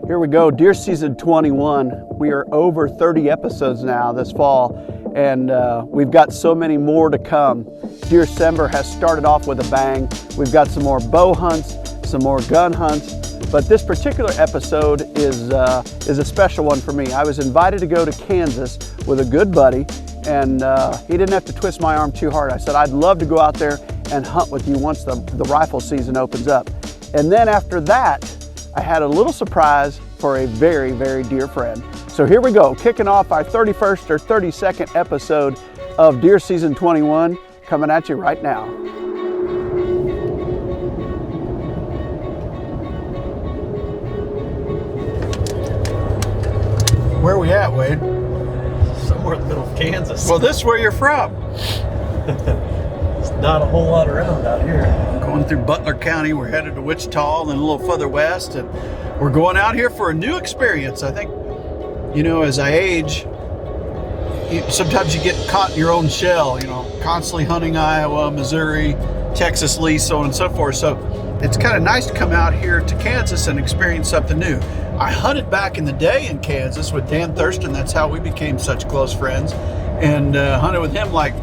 Here we go, deer season 21. We are over 30 episodes now this fall, and we've got so many more to come. Deercember has started off with a bang. We've got some more bow hunts, some more gun hunts, but this particular episode is a special one for me. I was invited to go to Kansas with a good buddy, and he didn't have to twist my arm too hard. I said, I'd love to go out there and hunt with you once the rifle season opens up. And then after that, I had a little surprise for a very, very dear friend. So here we go, kicking off our 31st or 32nd episode of Deer Season 21, coming at you right now. Where are we at, Wade? Somewhere in the middle of Kansas. Well, this is where you're from. There's not a whole lot around out here. Going through Butler County, we're headed to Wichita and then a little further west, and we're going out here for a new experience. I think, you know, as I age, sometimes you get caught in your own shell, you know, constantly hunting Iowa, Missouri, Texas lease, so on and so forth. So it's kind of nice to come out here to Kansas and experience something new. I hunted back in the day in Kansas with Dan Thurston. That's how we became such close friends, and hunted with him like,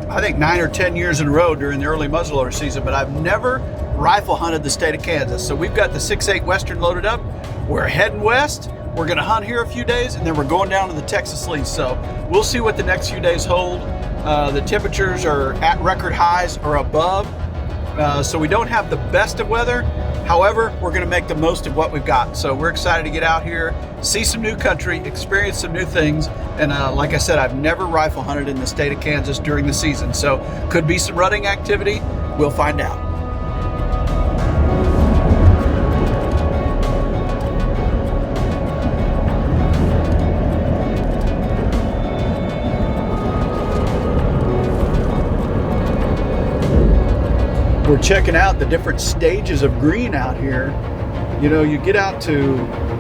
I think 9 or 10 years in a row during the early muzzleloader season, but I've never rifle hunted the state of Kansas. So we've got the 6.8 Western loaded up. We're heading west. We're gonna hunt here a few days, and then we're going down to the Texas lease. So we'll see what the next few days hold. The temperatures are at record highs or above. So we don't have the best of weather. However, we're gonna make the most of what we've got. So we're excited to get out here, see some new country, experience some new things. And like I said, I've never rifle hunted in the state of Kansas during the season. So could be some rutting activity. We'll find out. We're checking out the different stages of green out here. You know, you get out to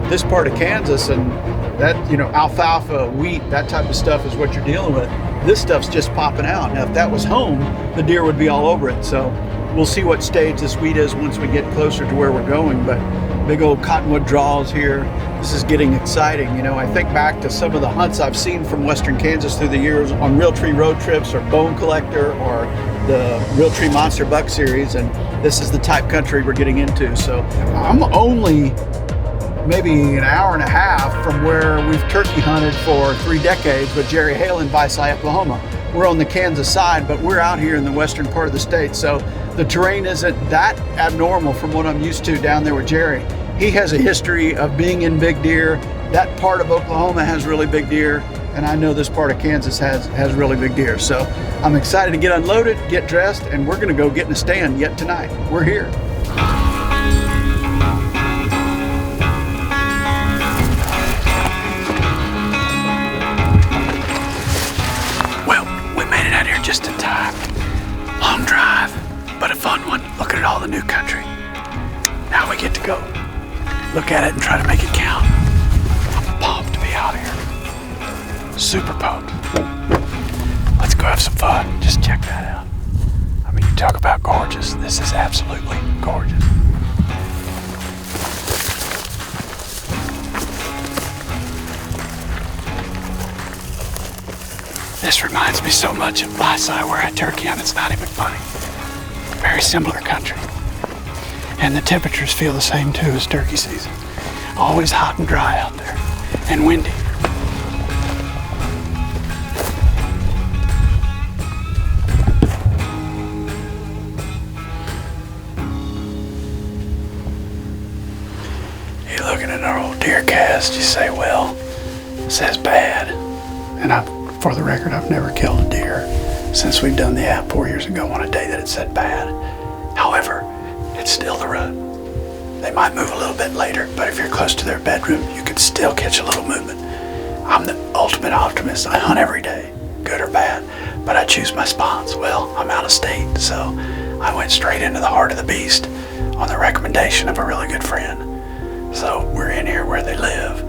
this part of Kansas and that, you know, alfalfa, wheat, that type of stuff is what you're dealing with. This stuff's just popping out. Now, if that was home, the deer would be all over it. So we'll see what stage this wheat is once we get closer to where we're going. But big old cottonwood draws here. This is getting exciting. You know, I think back to some of the hunts I've seen from Western Kansas through the years on Realtree road trips or Bone Collector or the Realtree Monster Buck series, and this is the type country we're getting into. So I'm only maybe an hour and a half from where we've turkey hunted for 3 decades with Jerry Hale in Visay, Oklahoma. We're on the Kansas side, but we're out here in the western part of the state. So the terrain isn't that abnormal from what I'm used to down there with Jerry. He has a history of being in big deer. That part of Oklahoma has really big deer, and I know this part of Kansas has really big deer. So I'm excited to get unloaded, get dressed, and we're gonna go get in a stand yet tonight. We're here. Well, we made it out here just in time. Long drive, but a fun one, looking at all the new country. Now we get to go look at it and try to make it count. I'm pumped to be out here. Super pumped. Let's go have some fun. Just check that out. I mean, you talk about gorgeous. This is absolutely gorgeous. This reminds me so much of Visay where I turkey hunt. It's not even funny. Very similar country. And the temperatures feel the same too as turkey season. Always hot and dry out there, and windy. You're looking at our old DeerCast, you say, well, it says bad. And for the record, I've never killed a deer since we've done the app 4 years ago on a day that it said bad. However, it's still the rut. They might move a little bit later, but if you're close to their bedroom, you could still catch a little movement. I'm the ultimate optimist. I hunt every day, good or bad, but I choose my spots. Well, I'm out of state, so I went straight into the heart of the beast on the recommendation of a really good friend. So we're in here where they live,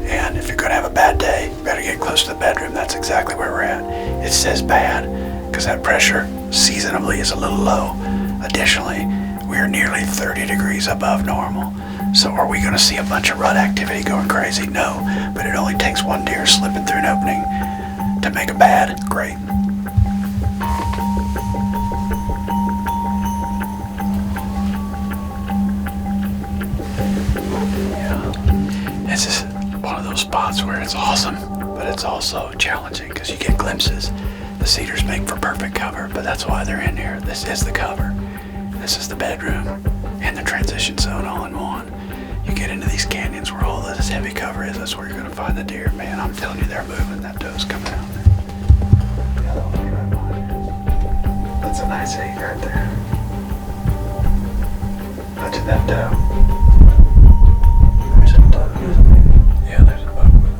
and if you're gonna have a bad day, you better get close to the bedroom. That's exactly where we're at. It says bad, because that pressure seasonably is a little low. Additionally, we are nearly 30 degrees above normal. So are we gonna see a bunch of rut activity going crazy? No, but it only takes one deer slipping through an opening to make a bad. Great. Yeah, this is one of those spots where it's awesome, but it's also challenging because you get glimpses. The cedars make for perfect cover, but that's why they're in here. This is the cover. This is the bedroom and the transition zone all in one. You get into these canyons where all this heavy cover is, that's where you're gonna find the deer. Man, I'm telling you, they're moving. That doe's coming out there. The other one right behind you. That's a nice 8 right there. Watching that doe. There's a buck. Yeah, there's a buck with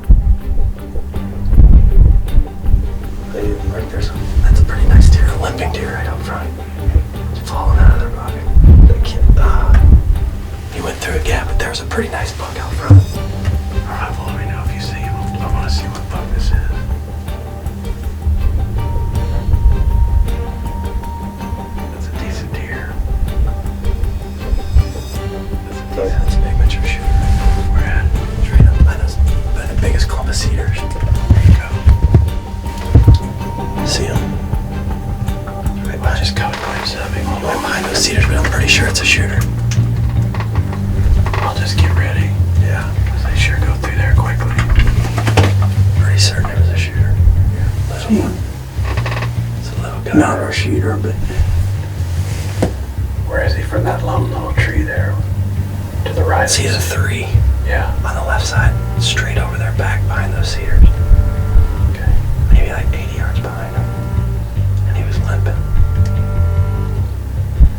him. That's a pretty nice deer, a limping deer right up front. It's falling out of their bucket. He went through a gap, but there's a pretty nice buck out front. Alright, well, let me know if you see him. I want to see what buck this is. That's a decent deer. That's a big mature shooter. Where at? Straight up by the biggest clump of cedars. There you go. See him? Right I just caught a glimpse of him. right behind those cedars, but I'm pretty sure it's a shooter. I'll just get ready. Yeah. Because they sure go through there quickly. Pretty certain it was a shooter. Little one. It's a little guy. Not a shooter, but where is he from that lone little tree there? To the right. See the 3 Yeah. on the left side, straight over their back behind those cedars. Okay. Maybe like 80 yards behind him. And he was limping.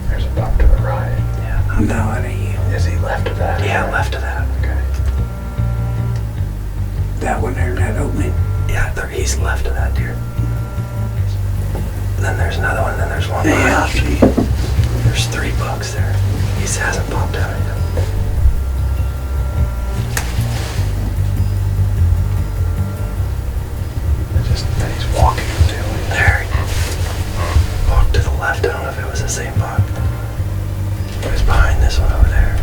There's a buck to the right. Yeah. I'm now at a heel. Is he left of that? Yeah, left of that. Okay. That one there in that opening? Yeah, he's left of that deer. Then there's another one, then there's one behind. see. There's 3 bucks there. He hasn't popped out yet. He's walking too. There. Walked to the left. I don't know if it was the same buck. It was behind this one over there.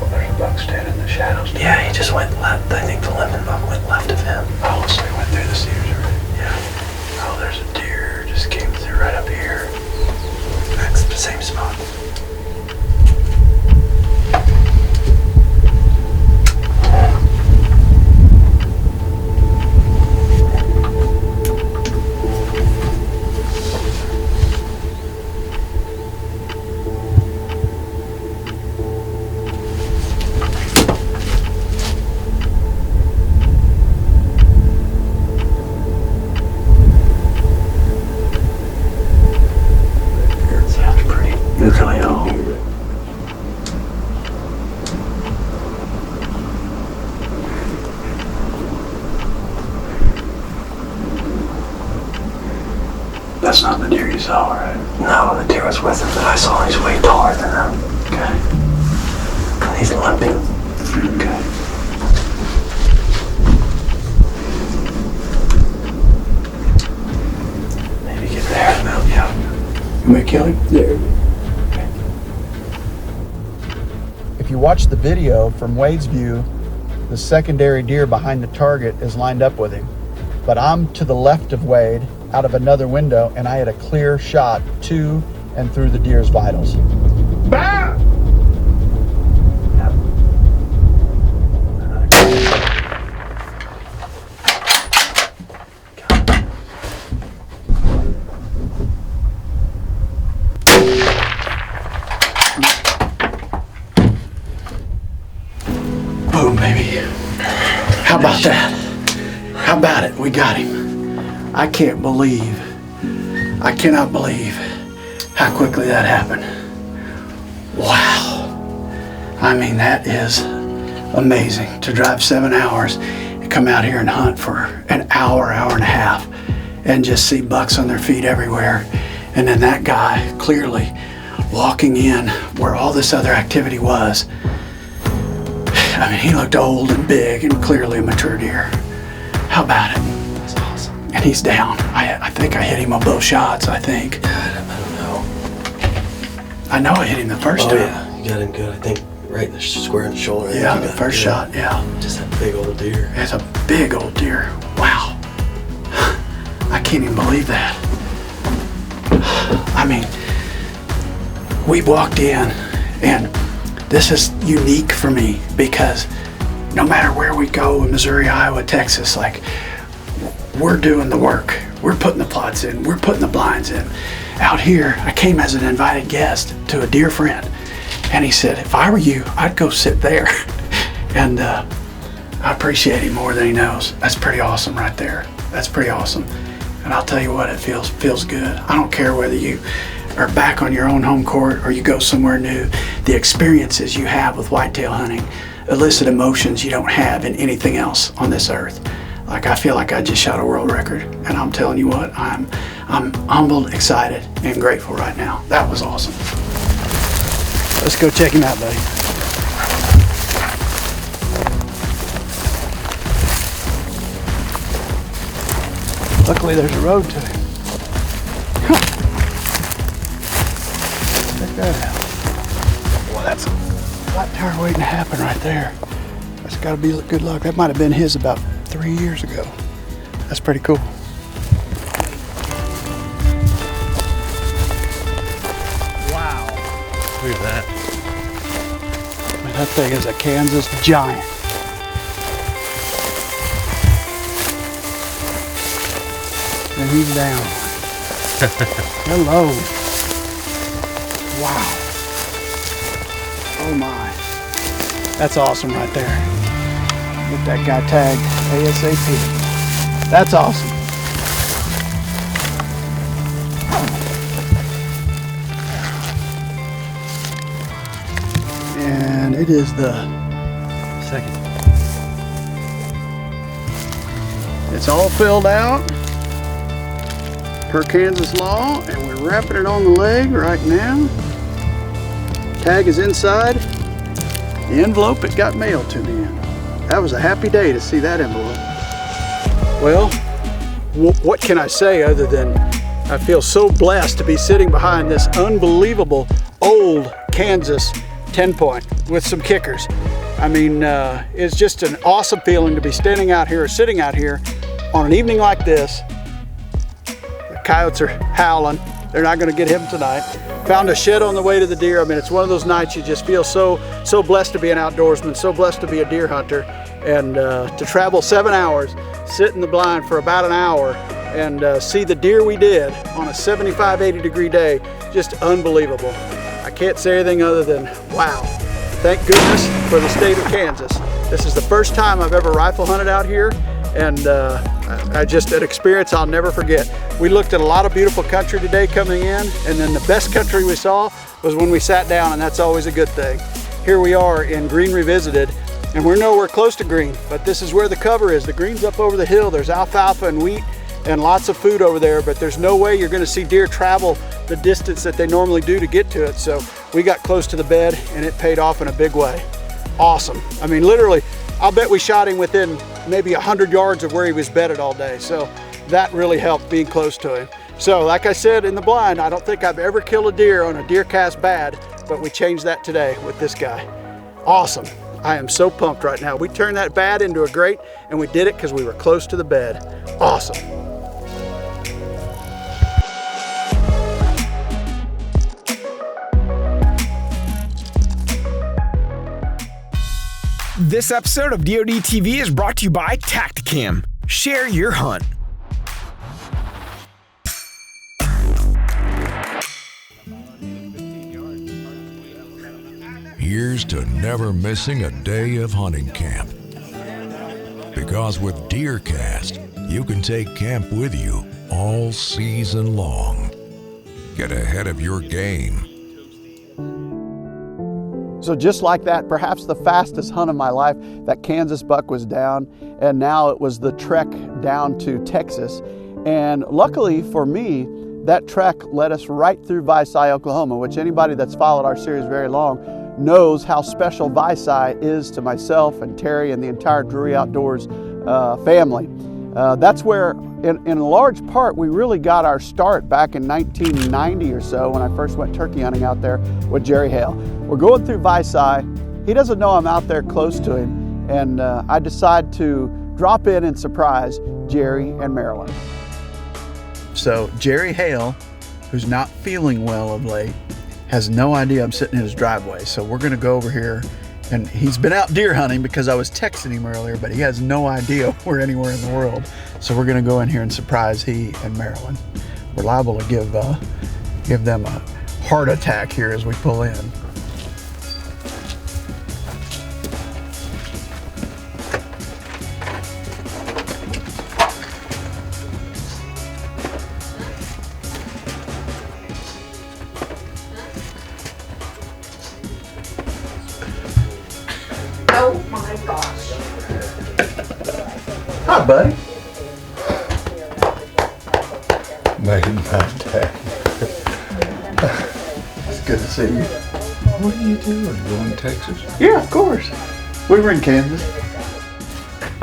Well, there's a buck standing in the shadows. Yeah, he just went left. I think the lemon buck went left of him. Oh, so he went through the cedars already. Yeah. Oh, there's a deer just came through right up here. That's the same spot. Really old. That's not the deer you saw, right? No, the deer was with him, but I saw he's way taller than them. Okay. And he's limping. Okay. Maybe get there. No, yeah. You may kill him? There. If you watch the video from Wade's view, the secondary deer behind the target is lined up with him. But I'm to the left of Wade out of another window, and I had a clear shot to and through the deer's vitals. Bah! Boom, baby. How about that? How about it? We got him. I cannot believe how quickly that happened. Wow. I mean, that is amazing to drive 7 hours and come out here and hunt for an hour, hour and a half and just see bucks on their feet everywhere. And then that guy clearly walking in where all this other activity was. I mean, he looked old and big and clearly a mature deer. How about it? That's awesome. And he's down. I think I hit him on both shots, I think. I don't know. I know I hit him the first Oh, time. yeah. You got him good. I think right in the square in the shoulder. Yeah, the first shot, yeah. Just that big old deer. It's a big old deer. Wow. I can't even believe that. I mean, we walked in, and this is unique for me because no matter where we go in Missouri, Iowa, Texas, like, we're doing the work. We're putting the plots in. We're putting the blinds in. Out here, I came as an invited guest to a dear friend, and he said, if I were you, I'd go sit there. And I appreciate him more than he knows. That's pretty awesome right there. That's pretty awesome. And I'll tell you what, it feels good. I don't care whether you are back on your own home court or you go somewhere new. The experiences you have with whitetail hunting elicit emotions you don't have in anything else on this earth. Like, I feel like I just shot a world record, and I'm telling you what, I'm humbled, excited, and grateful right now. That was awesome. Let's go check him out, buddy. Luckily, there's a road to him. Check that out. Well, that's a flat tire waiting to happen right there. That's got to be good luck. That might have been his about 3 years ago. That's pretty cool. Wow. Look at that. I mean, that thing is a Kansas giant. And he's down. Hello. Wow. Oh my. That's awesome right there. Get that guy tagged ASAP. That's awesome. And it is the second. It's all filled out per Kansas law, and we're wrapping it on the leg right now. Tag is inside the envelope it got mailed to me in. That was a happy day to see that envelope. Well, what can I say other than I feel so blessed to be sitting behind this unbelievable old Kansas 10-point with some kickers. I mean, it's just an awesome feeling to be standing out here or sitting out here on an evening like this. The coyotes are howling. They're not going to get him tonight. Found a shed on the way to the deer. I mean, it's one of those nights you just feel so blessed to be an outdoorsman, so blessed to be a deer hunter, and to travel 7 hours, sit in the blind for about an hour, and see the deer we did on a 75, 80 degree day. Just unbelievable. I can't say anything other than wow. Thank goodness for the state of Kansas. This is the first time I've ever rifle hunted out here, and I just an experience I'll never forget. We looked at a lot of beautiful country today coming in, and then the best country we saw was when we sat down, and that's always a good thing. Here we are in Green Revisited, and we're nowhere close to green, but this is where the cover is. The green's up over the hill. There's alfalfa and wheat and lots of food over there, but there's no way you're going to see deer travel the distance that they normally do to get to it. So we got close to the bed, and it paid off in a big way. Awesome. I mean, literally, I'll bet we shot him within maybe 100 yards of where he was bedded all day. So that really helped being close to him. So like I said in the blind, I don't think I've ever killed a deer on a DeerCast bad, but we changed that today with this guy. Awesome. I am so pumped right now. We turned that bad into a great, and we did it because we were close to the bed. Awesome. This episode of DoD TV is brought to you by Tacticam. Share your hunt. Here's to never missing a day of hunting camp. Because with DeerCast, you can take camp with you all season long. Get ahead of your game. So just like that, perhaps the fastest hunt of my life, that Kansas buck was down, and now it was the trek down to Texas. And luckily for me, that trek led us right through Visay, Oklahoma, which anybody that's followed our series very long knows how special Visay is to myself and Terry and the entire Drury Outdoors family. That's where, in large part, we really got our start back in 1990 or so when I first went turkey hunting out there with Jerry Hale. We're going through Vici. He doesn't know I'm out there close to him, and I decide to drop in and surprise Jerry and Marilyn. So Jerry Hale, who's not feeling well of late, has no idea I'm sitting in his driveway. So we're gonna go over here, and he's been out deer hunting because I was texting him earlier, but he has no idea we're anywhere in the world. So we're gonna go in here and surprise he and Marilyn. We're liable to give them a heart attack here as we pull in. Oh my gosh. Hi, buddy. Made my day. It's good to see you. What are you doing? Going to Texas? Yeah, of course. We were in Kansas.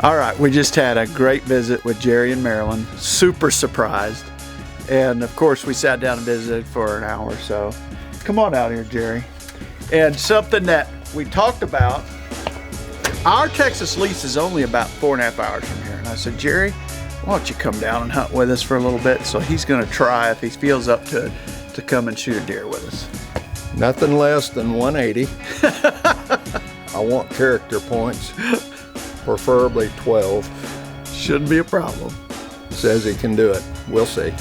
All right, we just had a great visit with Jerry and Marilyn. Super surprised. And of course, we sat down and visited for an hour or so. Come on out here, Jerry. And something that we talked about, our Texas lease is only about 4.5 hours from here. And I said, Jerry, why don't you come down and hunt with us for a little bit? So he's gonna try, if he feels up to it, to come and shoot a deer with us. Nothing less than 180. I want character points, preferably 12. Shouldn't be a problem. Says he can do it. We'll see.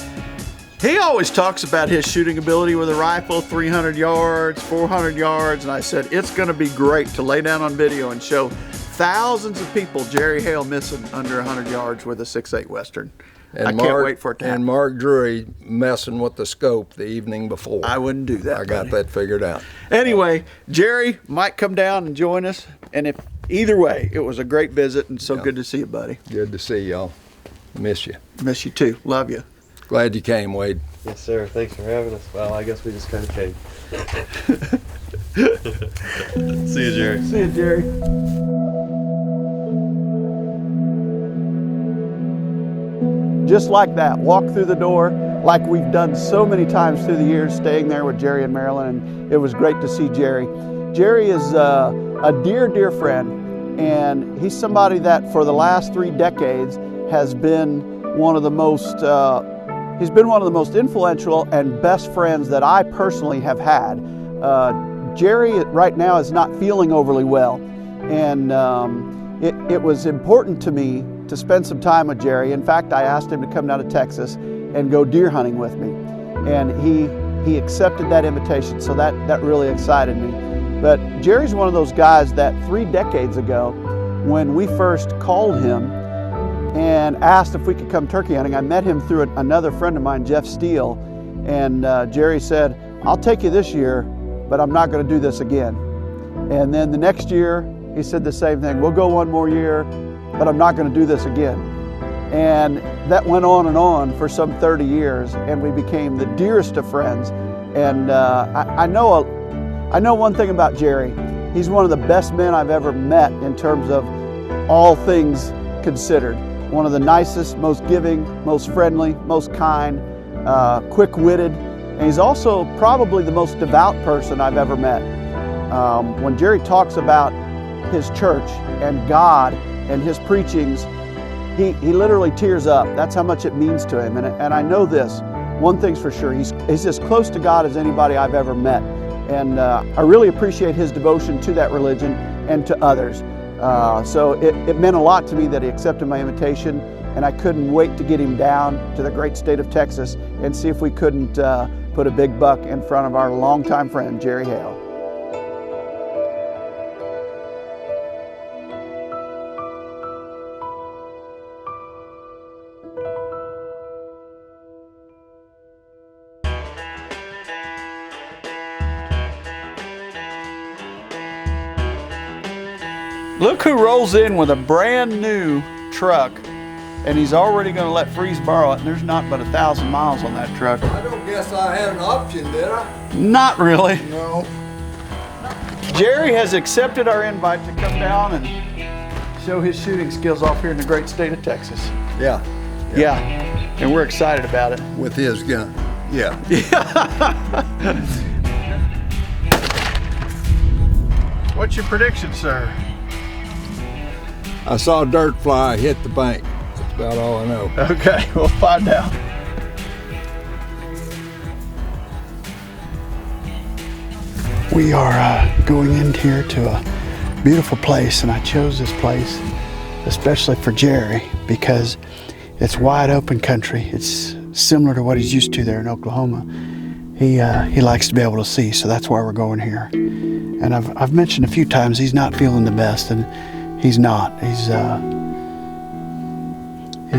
He always talks about his shooting ability with a rifle, 300 yards, 400 yards, and I said, it's gonna be great to lay down on video and show thousands of people Jerry Hale missing under 100 yards with a 6.8 Western. And I can't wait for it to happen. And Mark Drury messing with the scope the evening before. I wouldn't do that, I got buddy. that figured out. Anyway, Jerry might come down and join us, and if either way, it was a great visit, and so good to see you, buddy. Good to see y'all. Miss you. Miss you too. Love you. Glad you came, Wade. Yes, sir. Thanks for having us. Well, I guess we just kind of came. See you, Jerry. See you, Jerry. Just like that, walk through the door like we've done so many times through the years, staying there with Jerry and Marilyn, and it was great to see Jerry. Jerry is a dear friend, and he's somebody that for the last 3 decades has been one of the most influential and best friends that I personally have had. Jerry right now is not feeling overly well, and it was important to me to spend some time with Jerry. In fact, I asked him to come down to Texas and go deer hunting with me, and he accepted that invitation, so that really excited me. But Jerry's one of those guys that 3 decades ago, when we first called him and asked if we could come turkey hunting, I met him through another friend of mine, Jeff Steele, and Jerry said, I'll take you this year, but I'm not going to do this again. And then the next year, he said the same thing, we'll go 1 more year, but I'm not going to do this again. And that went on for some 30 years, and we became the dearest of friends. And I know one thing about Jerry. He's one of the best men I've ever met in terms of all things considered. One of the nicest, most giving, most friendly, most kind, quick-witted, and he's also probably the most devout person I've ever met. When Jerry talks about his church and God and his preachings, he literally tears up. That's how much it means to him. And I know this, one thing's for sure, he's as close to God as anybody I've ever met. And I really appreciate his devotion to that religion and to others. So it meant a lot to me that he accepted my invitation, and I couldn't wait to get him down to the great state of Texas and see if we couldn't put a big buck in front of our longtime friend, Jerry Hale. Look who rolls in with a brand new truck, and he's already going to let Freeze borrow it, and there's not but 1,000 miles on that truck. I don't guess I had an option, did I? Not really. No. Jerry has accepted our invite to come down and show his shooting skills off here in the great state of Texas. Yeah, Yeah, and we're excited about it. With his gun. Yeah. What's your prediction, sir? I saw dirt fly hit the bank. That's about all I know. Okay, we'll find out. We are going in here to a beautiful place, and I chose this place especially for Jerry because it's wide open country. It's similar to what he's used to there in Oklahoma. He likes to be able to see, so that's why we're going here. And I've mentioned a few times he's not feeling the best, and he's not. He's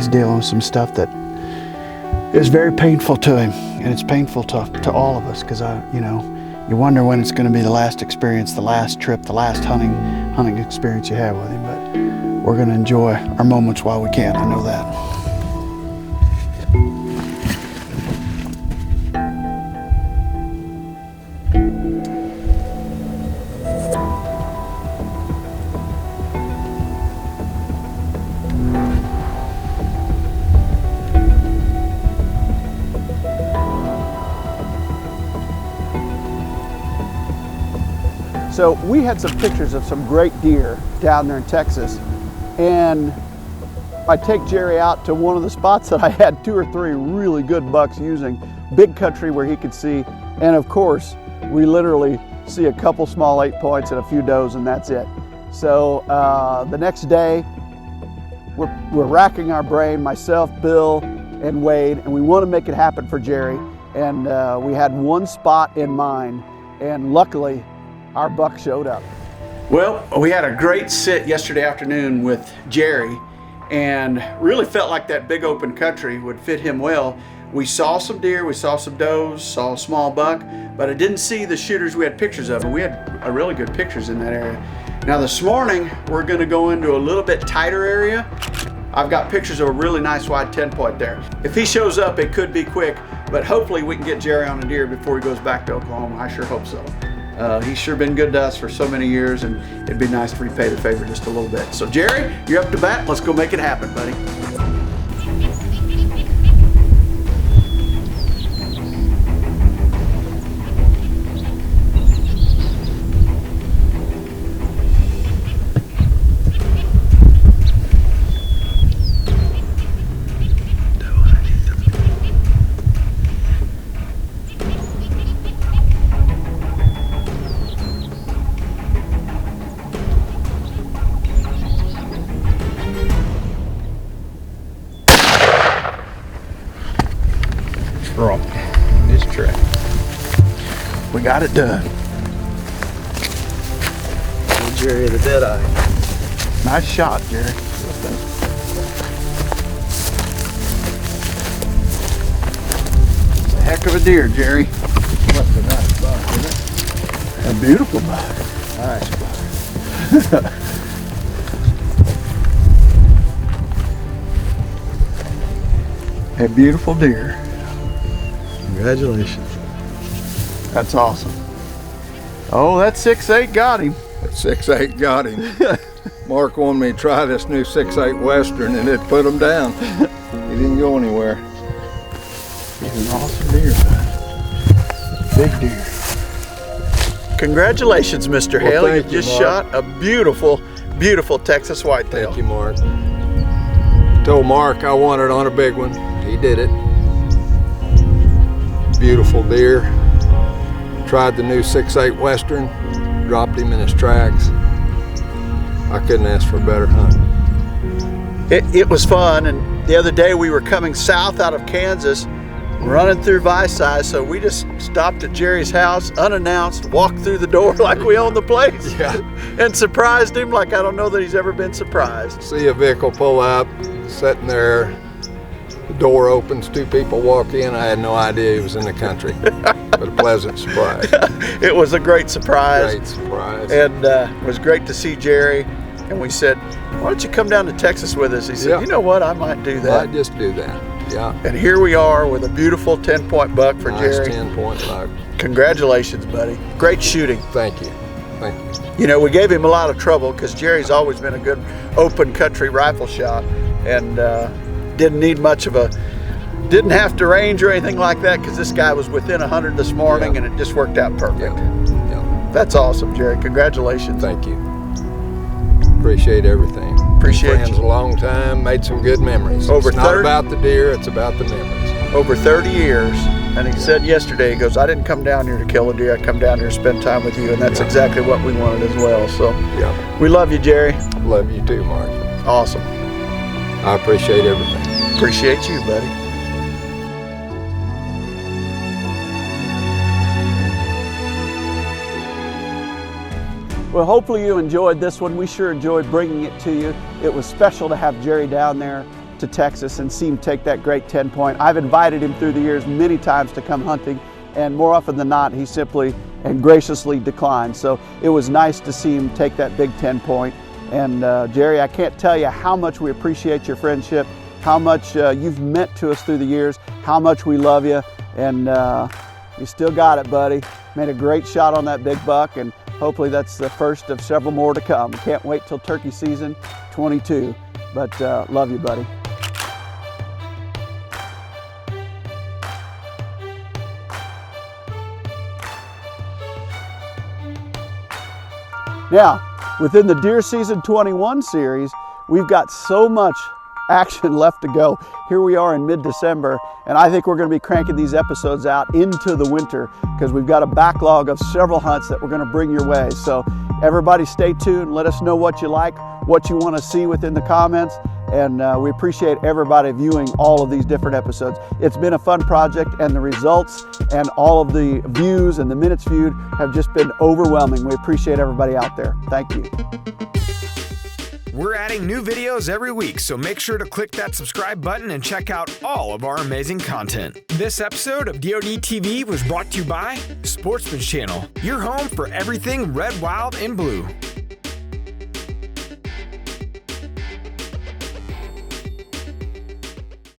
dealing with some stuff that is very painful to him, and it's painful to all of us because you wonder when it's going to be the last experience, the last trip, the last hunting experience you have with him. But we're going to enjoy our moments while we can. I know that. So we had some pictures of some great deer down there in Texas, and I take Jerry out to one of the spots that I had 2 or 3 really good bucks using, big country where he could see, and of course we literally see a couple small 8 points and a few does, and that's it. So the next day we're racking our brain, myself, Bill, and Wade, and we want to make it happen for Jerry, and we had one spot in mind, and luckily our buck showed up. Well, we had a great sit yesterday afternoon with Jerry and really felt like that big open country would fit him well. We saw some deer, we saw some does, saw a small buck, but I didn't see the shooters we had pictures of, and we had really good pictures in that area. Now this morning, we're gonna go into a little bit tighter area. I've got pictures of a really nice wide 10-point there. If he shows up, it could be quick, but hopefully we can get Jerry on a deer before he goes back to Oklahoma. I sure hope so. He's sure been good to us for so many years, and it'd be nice to repay the favor just a little bit. So Jerry, you're up to bat. Let's go make it happen, buddy. Wrong. This track. We got it done. Old Jerry the Deadeye. Nice shot, Jerry. It's a heck of a deer, Jerry. That's a nice buck, isn't it? A beautiful buck. Nice buck. A beautiful deer. Congratulations. That's awesome. Oh, that 6.8 got him. That 6.8 got him. Mark wanted me to try this new 6.8 Western, and it put him down. He didn't go anywhere. He's an awesome deer, bud. Big deer. Congratulations, Mr. Well, Hale. You thank you, just Mark. shot a beautiful, beautiful Texas whitetail. Thank you, Mark. Told Mark I wanted on a big one. He did it. Beautiful deer. Tried the new 6.8 Western, dropped him in his tracks. I couldn't ask for a better hunt. It was fun, and the other day we were coming south out of Kansas, running through Vici, so we just stopped at Jerry's house unannounced, walked through the door like we owned the place, and surprised him like I don't know that he's ever been surprised. See a vehicle pull up, sitting there, the door opens, 2 people walk in. I had no idea he was in the country, but a pleasant surprise. It was a great surprise. Great surprise. And it was great to see Jerry, and we said, why don't you come down to Texas with us? He said, you know what, I might do that. Might just do that, yeah. And here we are with a beautiful 10-point buck for Nice Jerry. 10-point buck. Congratulations, buddy. Great shooting. Thank you, thank you. You know, we gave him a lot of trouble because Jerry's always been a good open country rifle shot, and didn't need much of a, didn't have to range or anything like that because this guy was within 100 this morning, and it just worked out perfect. Yeah. That's awesome, Jerry. Congratulations. Thank you. Appreciate everything. Appreciate Been friends you. a long time. Made some good memories. Over It's not 30 about the deer. It's about the memories. Over 30 years. And he said yesterday, he goes, I didn't come down here to kill a deer. I come down here to spend time with you. And that's exactly what we wanted as well. So Yeah. we love you, Jerry. Love you too, Mark. Awesome. I appreciate everything. Appreciate you, buddy. Well, hopefully you enjoyed this one. We sure enjoyed bringing it to you. It was special to have Jerry down there to Texas and see him take that great 10-point. I've invited him through the years many times to come hunting, and more often than not, he simply and graciously declined. So it was nice to see him take that big 10-point. And Jerry, I can't tell you how much we appreciate your friendship, how much you've meant to us through the years, how much we love you, and you still got it, buddy. Made a great shot on that big buck, and hopefully that's the first of several more to come. Can't wait till turkey season 22, but love you, buddy. Now, within the Deer Season 21 series, we've got so much action left to go. Here we are in mid-December, and I think we're going to be cranking these episodes out into the winter because we've got a backlog of several hunts that we're going to bring your way. So everybody stay tuned. Let us know what you like, what you want to see within the comments, and we appreciate everybody viewing all of these different episodes. It's been a fun project, and the results and all of the views and the minutes viewed have just been overwhelming. We appreciate everybody out there. Thank you. We're adding new videos every week, so make sure to click that subscribe button and check out all of our amazing content. This episode of DoD TV was brought to you by Sportsman's Channel, your home for everything red, wild, and blue.